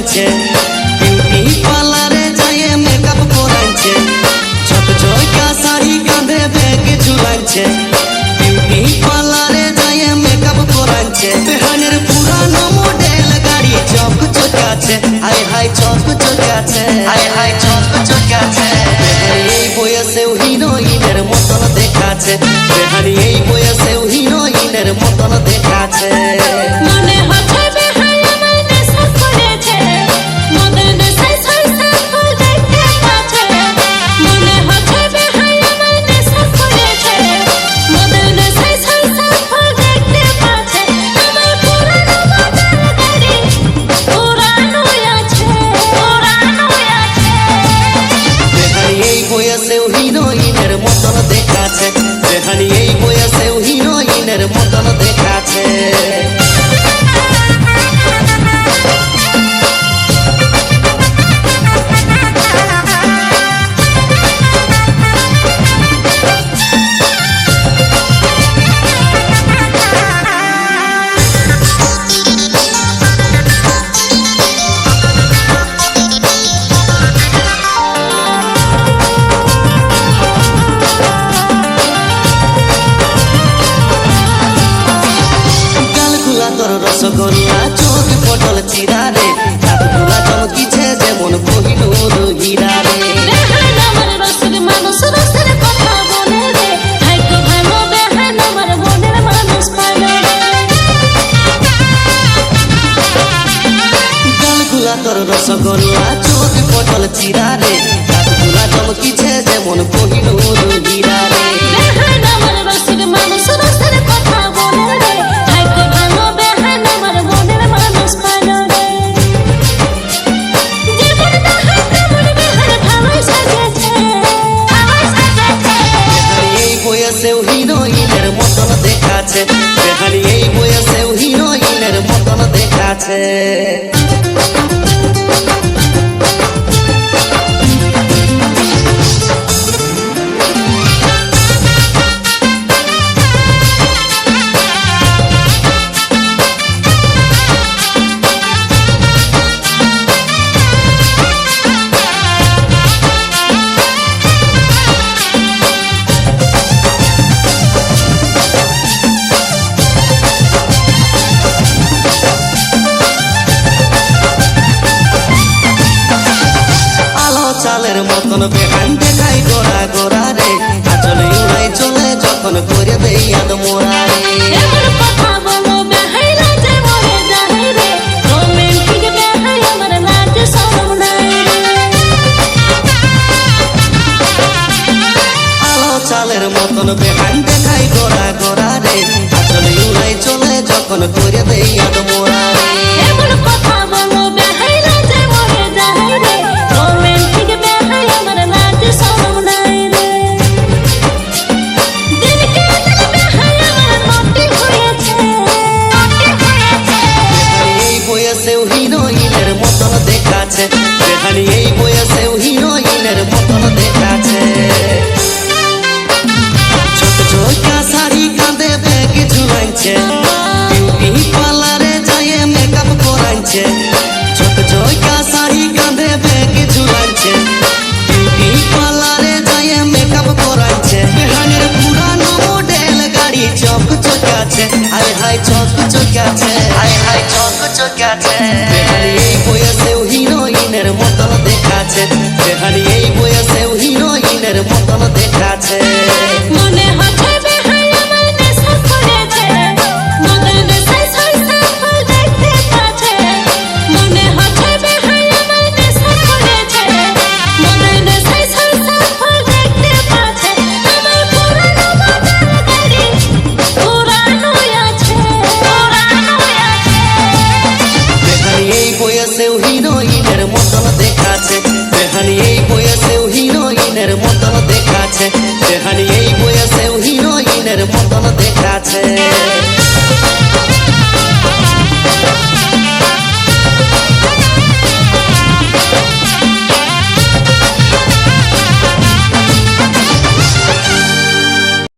ঝুলাইছে, beauty পার্লারে যায় makeup করাইছে, ঝকঝকা শাড়ি কাঁধে ব্যাগ ঝুলাইছে, বিউটি পার্লারে যায় মেকআপ করাইছে, বেহানের পুরানো মডেল গাড়ি চকচকাছে, হাই হাই চকচকাছে, হাই হাই চকচকাছে। এই বয়সেও হিরোইনের মতন দেখাচ্ছে, বেহানি এই বয়সেও হিরোইনের মতন দেখাচ্ছে। মনে হচ্ছে বেহাই আমার নেশা করেছে, মদের নেশায় সরষা ফুল দেখতে পাচ্ছে। মনে হচ্ছে বেহাই আমার নেশা করেছে, মদের নেশায় সরষা ফুল দেখতে পাচ্ছে। আমার পুরানো মডেল গাড়ি পুরানোই আছে, পুরানোই আছে। বেহানি এই বয়সেও হিরোইনের মতন দেখাচ্ছে, বেহানি এই বয়সেও হিরোইনের মতন দেখাচ্ছে। রসগোল্লা চোখ পটল চিরা রে, হাতগুলা চমকিছে যেমন কোহিনূর হীরা রে। বেহাই আমার রসের মানুষ রসের কথা বলে রে, ভাইকে ভালো বেহাই আমার মনের মানুষ পালে রে। গালগুলা তোর রসগোল্লা চোখ পটল চিরা রে, হাতগুলা চমকিছে যেমন কোহিনূর হীরা রে। বেহাই আমার রসের মানুষ রসের কথা বলে রে, ভাইকে ভালো বেহাই আমার মনের মানুষ পালে রে। জীবন বেহাই তেমন বেহাই ভালোই সাজেছে, ভালোই সাজেছে। বেহানি এই বয়সেও হিরোইনের মতন দেখাচ্ছে, বেহানি এই বয়সেও হিরোইনের মতন দেখাচ্ছে। চালের মতন বেহান দেখাই গোড়া গোড়া রে, আচলে উড়াই চলে যখন করে দেই আদ মোরা রে। এমন কথা বলো বেহাই লাজে মরে যায় রে, রোমান্টিক বেহাই আমার লাজ শরম নাই রে। আলো চালের মতন বেহান দেখাই গোড়া গোড়া রে, আচলে উড়াই চলে যখন করে দেই আদ মোরা রে। এমন কথা বলো বেহাই লাজে মরে যায় রে, রোমান্টিক বেহাই আমার লাজ শরম নাই রে। দিনকে দিন বেহাই আমার নটি হয়েছে, নটি হয়েছে। বেহানি এই বয়সেও হিরোইনের মতন দেখাচ্ছে, বেহানি এই বয়সেও হিরোইনের মতন দেখাচ্ছে। ঝকঝকা শাড়ি কাঁধে ব্যাগ ঝুলাইছে, বিউটি পার্লারে যায় মেকআপ করাইছে, ঝকঝকা শাড়ি কাঁধে ব্যাগ ঝুলাইছে, বিউটি পার্লারে যায় মেকআপ করাইছে, বেহানের পুরানো মডেল গাড়ি চকচকাছে, হাই হাই চকচকাছে, হাই হাই চকচকাছে। বেহানি এই বয়সেও হিরোইনের মতন দেখাচ্ছে, বেহানি এই বয়সেও হিরোইনের মতন দেখাচ্ছে। মনে হয়